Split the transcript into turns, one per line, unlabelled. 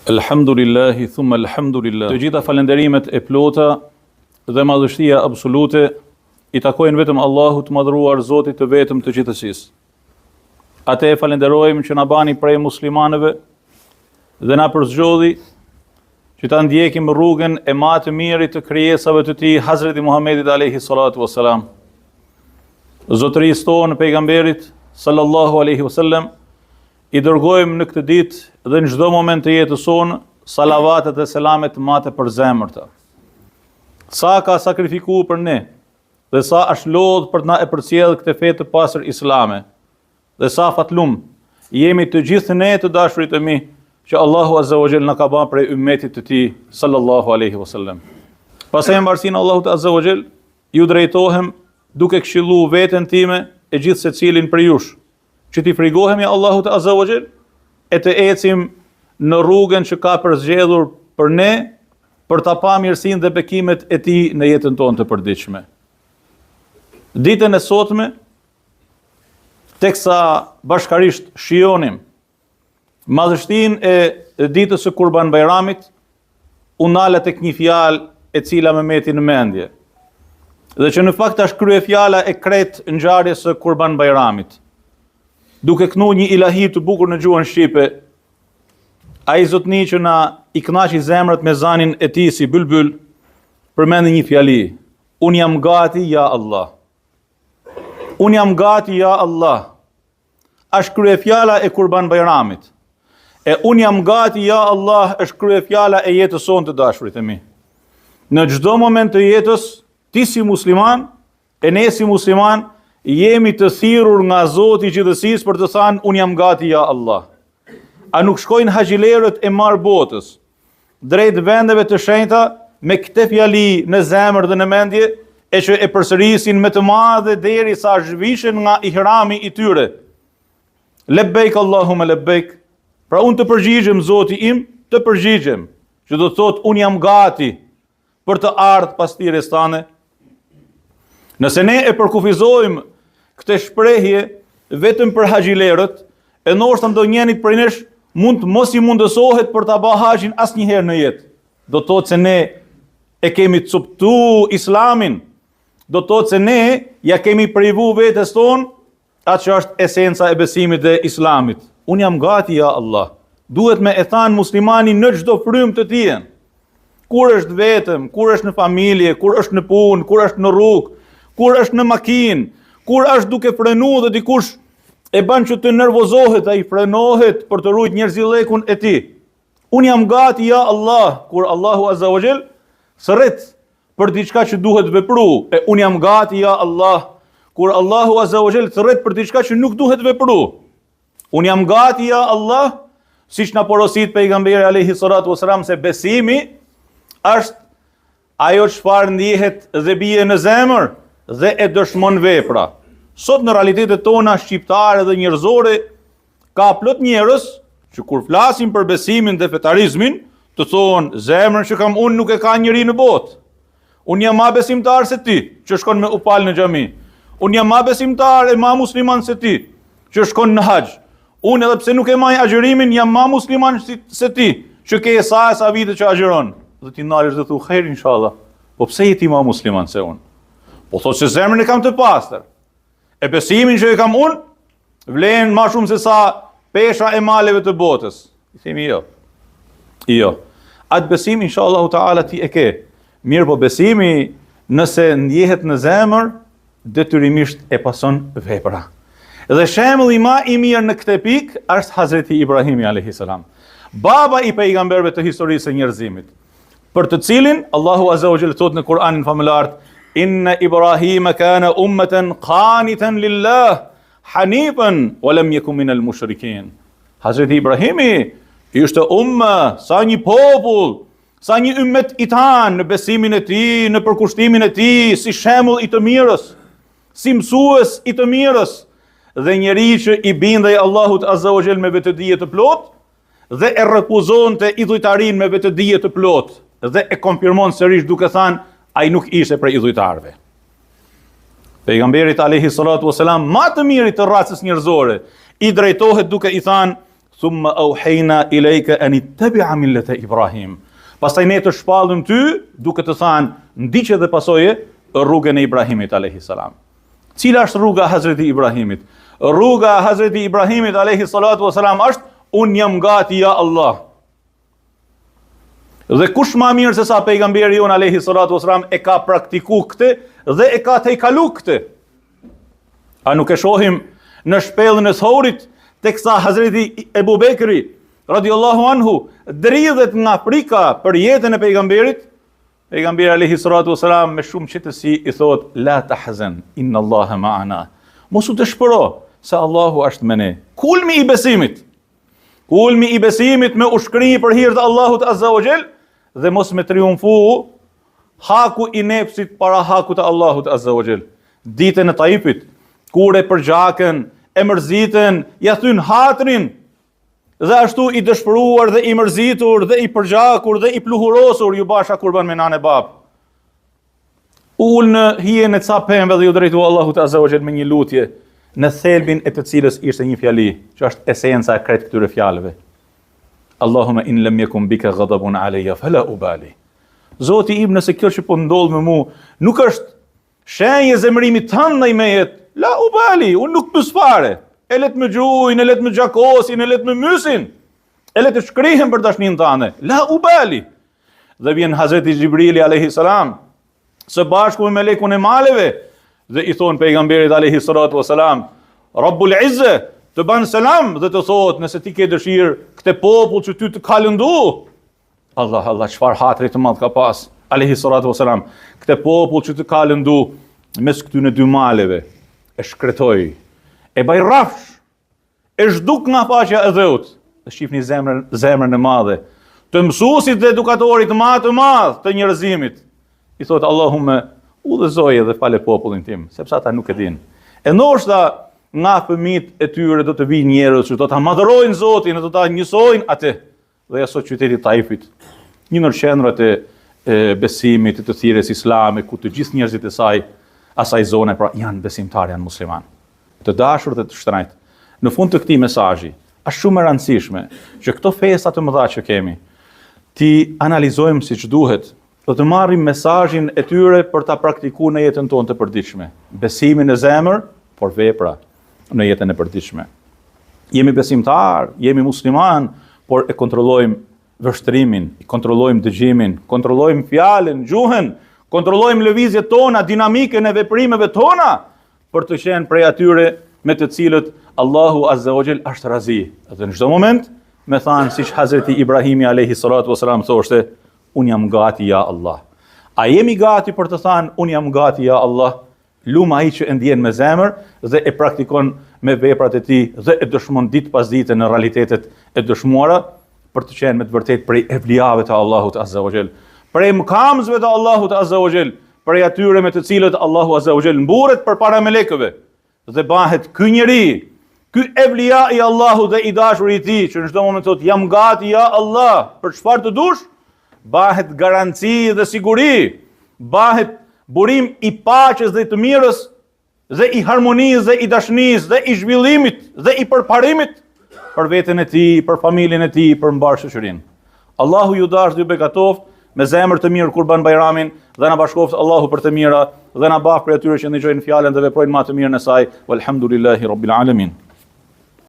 Elhamdulillahi, thumma elhamdulillah. Të gjitha falenderimet e plota dhe madhështia absolute i takojnë vetëm Allahut të madhruar, Zotit të vetëm të gjithësisë. Atë e falenderojmë që na bani prej muslimanëve dhe na përzgjodhi që ta ndjekim rrugën e më të mirit të krijesave të tij, Hazreti Muhammedit alayhi salatu wassalam. Zotërisë tonë, pejgamberit sallallahu alaihi wasallam, i dërgojmë në këtë ditë dhe në çdo moment të jetës sonë salavatet dhe selamet mate për zemërta. Sa ka sakrifikuar për ne dhe sa është lodh për të na e përcjellë këtë fe të pastër islame. Dhe sa fatlum jemi të gjithë ne të dashurit e mi që Allahu azza wa jall na ka bërë prej ummetit të tij sallallahu alaihi wasallam. Pastaj mbarsinë Allahut azza wa jall ju drejtohem duke këshilluar veten time e gjithë secilin për jush, që t'i frigojmë Allahut azza wa jall e të ecim në rrugën që ka përzgjedhur për ne për ta pa mirësinë dhe bekimet e tij në jetën tonë të përditshme. Ditën e sotme, teksa bashkarisht shijonim madhështinë e ditës së Kurban Bayramit, u nala tek një fjalë e cila më meti në mendje, dhe që në fakt është krye fjala e kretë ngjarjes së Kurban Bayramit. Duke kënu një ilahi të bukur në gjuhën shqipe, ai zotni që na i kënaqi zemrat me zanin e tij si bylbyl, përmendi një fjali: unë jam gati ja Allah. Unë jam gati ja Allah. Është kryefjala e Kurban Bayramit. E unë jam gati ja Allah është kryefjala e jetës sonë të dashurit e mi. Në çdo moment të jetës, ti si musliman e ne si musliman jemi të thirrur nga Zoti i gjithësisë për të thënë unë jam gati ja Allah. A nuk shkojnë haxhilerët e marr botës drejt vendeve të shenjta me këtë fjali në zemër dhe në mendje, e që e përsërisin me të madhe derisa zhvishen nga ihrami i tyre? Lebejk Allahumma lebejk. Pra unë të përgjigjem Zoti im, të përgjigjem, që do të thotë unë jam gati për të ardhur pas thirrjes tane. Nëse ne e përkufizojmë këtë shprehje vetëm për haxhilerët, e ndoshta ndonjënit prej nesh mund të mos i mundësohet për ta bërë haxhin asnjëherë në jetë. Do të thotë se ne e kemi coptu islamin, do të thotë se ne ja kemi privu vetes tonë atë që është esenca e besimit dhe islamit. Unë jam gati ja Allah. Duhet me e thanë muslimani në çdo frymë të tij. Kur është vetëm, kur është në familje, kur është në punë, kur është në rrugë, kur është në makinë, kur është duke frenuar dhe dikush e bën që të nervozohet, ai frenohet për të ruajtur njerëzillekun e tij. Unë jam gati ja Allah, kur Allahu azza wa jall sërret për diçka që duhet vepru, e unë jam gati ja Allah, kur Allahu azza wa jall sërret për diçka që nuk duhet vepru. Unë jam gati ja Allah, siç na porosit pejgamberi alayhi salatu wasalam se besimi është ajo çfarë ndihet dhe bie në zemër dhe e dëshmon vepra. Sot në realitetet tona shqiptare dhe njerëzore ka plot njerëz që kur flasin për besimin dhe fetarizmin, të thonë zemrën që kam unë nuk e ka njëri në botë. Unë jam ma besimtar se ti, që shkon me upal në xhami. Unë jam ma besimtar e ma musliman se ti, që shkon në haxh. Unë edhe pse nuk e maj agjërimin, jam ma musliman se ti, që ke sa vite që agjëron. Dhe ti nalësh dhe thu, khair inshallah. Po pse je ti ma musliman se unë? Po thot se zemrën e kam të pastër. E besimin që e kam unë, vlen ma shumë se sa pesha e maleve të botës. I themi jo. Jo. Atë besim inshallah taala ti e ke. Mirë po besimi nëse ndjehet në zemër, detyrimisht e pason vepra. Dhe shembulli më i mirë në këtë pikë është Hazreti Ibrahimi alayhi salam, baba i pejgamberëve të historisë së njerëzimit, për të cilin Allahu azza wa jalla thot në Kur'anin famëlar: Inna Ibrahima kana ummatan qanitan lillah hanifan wa lam yakun minal mushrikin. Hazreti Ibrahimi ishte umma, sa një popull, sa një ummet i tanë në besimin e tij, në përkushtimin e tij, si shembull i të mirës, si mësues i të mirës, dhe njeri që i bindej Allahut azza wa jall me vetëdije të plot, dhe e refuzonte idhujtarin me vetëdije të plot, dhe e konfirmon sërish duke thënë ai nuk ishte prej idhujtarëve. Pejgamberit alayhi salatu wasalam, më të miri të racës njerëzore, i drejtohet duke i thënë: thumma auhayna ilayka an ittabi'a millata Ibrahim. Pastaj ne të shpallëm ty duke të thënë ndiqe dhe pasoje rrugën e Ibrahimit alayhi salam. Cila është rruga e Hazreti Ibrahimit? Rruga e Hazreti Ibrahimit alayhi salatu wasalam është unë jam gati ja Allah. Dhe kush më mirë se sa pejgamberi jon alayhi salatu wasalam e ka praktiku këtë dhe e ka tejkalu këtë. A nuk e shohim në shpellën e Thorit teksa Hazreti Ebu Bekri radiallahu anhu dridhet nga frika për jetën e pejgamberit, pejgamberi alayhi salatu wasalam me shumë qetësi i thot la tahzan inna Allaha ma'ana. Mos u dëshpëro se Allahu është me ne. Kulmi i besimit. Kulmi i besimit me ushkrim për hir të Allahut azza wa jall dhe mos me triumfu haku i nefsit para hakut të Allahut azza wa jall. Ditën e Taifit kur e përgjakën, e mërzitën, ja thyn hatrin, dhe ashtu i dëshpëruar dhe i mërzitur dhe i përgjakur dhe i pluhurosur ju basha kurban me nanë e bab. Ullë në hijen e ca pemëve dhe ju drejtu Allahut azza wa jall me një lutje, në thelbin e të cilës ishte një fjali, që është esenca e krejt këtyre fjalëve. Allahumma in lam yakun bika ghadabun alayya fala ubali. Zoti im, nëse kjo që po ndodh me mu nuk është shenjë zemërimi tënd ndaj meje, la ubali, unë nuk pys fare. E let më gjujnë, e let më gjakosin, e let më mysin, e let të shkrihen për dashnin tënde. La ubali. Dhe vjen Hazreti Gjibrili alayhi salam së bashku me melekun e maleve dhe i thon pejgamberit alayhi salatu wasalam, Rabbul Izze të ban selam dhe të thot nëse ti ke dëshirë këtë popull që ty të ka lëndu. Allah, çfarë hatri të madh ka pas alayhi salatu wasalam. Këtë popull që të ka lëndu mes këtyre dy maleve e shkretoi, e baj rafsh, e zhduk nga faqja e dheut, dhe shifni zemrën e madhe, të mësuesit dhe edukatorit më të madh të njerëzimit. I thot Allahumme udhëzoje dhe fale popullin tim, sepse ata nuk e din. E ndoshta nga fëmijët e tyre do të vinë njerëz që do ta madhërojnë Zotin, do ta njësojnë atë. Dhe ashtu qyteti Taifit, një ndër qendrat e besimit të thirrjes islame, ku të gjithë njerëzit e asaj zone pra janë besimtar, janë musliman. Të dashur dhe të shtrajt. Në fund të këtij mesazhi, është shumë e rëndësishme që këto festa të mëdha që kemi, ti analizojmë siç duhet, do të marrim mesazhin e tyre për ta praktikuar në jetën tonë të përditshme. Besimin në zemër, por vepra në jetën e përditshme. Jemi besimtar, jemi musliman, por e kontrollojmë vështrimin, kontrollojmë dëgjimin, kontrollojmë fjalën, gjuhën, kontrollojmë lëvizjet tona, dinamikën e veprimeve tona, për të qenë prej atyre me të cilët Allahu azza wa jall është razi. Dhe në çdo moment me thanë siç Hazreti Ibrahimi alayhi salatu wasalam thoshte, unë jam gati ja Allah. A jemi gati për të thënë unë jam gati ja Allah? Lum ai që e ndjen me zemër dhe e praktikon me veprat e tij dhe e dëshmon ditë pas dite në realitetet e dëshmuara për të qenë me të vërtetë prej evlijave të Allahut azza wa jall, prej mëkamësve të Allahut azza wa jall, prej atyre me të cilët Allahu azza wa jall mburret përpara melekëve dhe bëhet ky njeri, ky evlija i Allahut dhe i dashur i tij, që në çdo moment thotë jam gati ja Allah për çfarë të dush, bëhet garanci dhe siguri, bëhet burim i paqes dhe të mirës dhe i harmonisë dhe i dashurisë dhe i zhvillimit dhe i përparimit për veten e tij, për familjen e tij, për mbar shoqërinë. Allahu ju dash dhe ju bekatoft me zemër të mirë Kurban Bayramin dhe na bashkoft Allahu për të mira dhe na baf për atyre që ndëgjojnë fjalën dhe veprojnë më të mirën e saj. Walhamdulillahi rabbil alamin.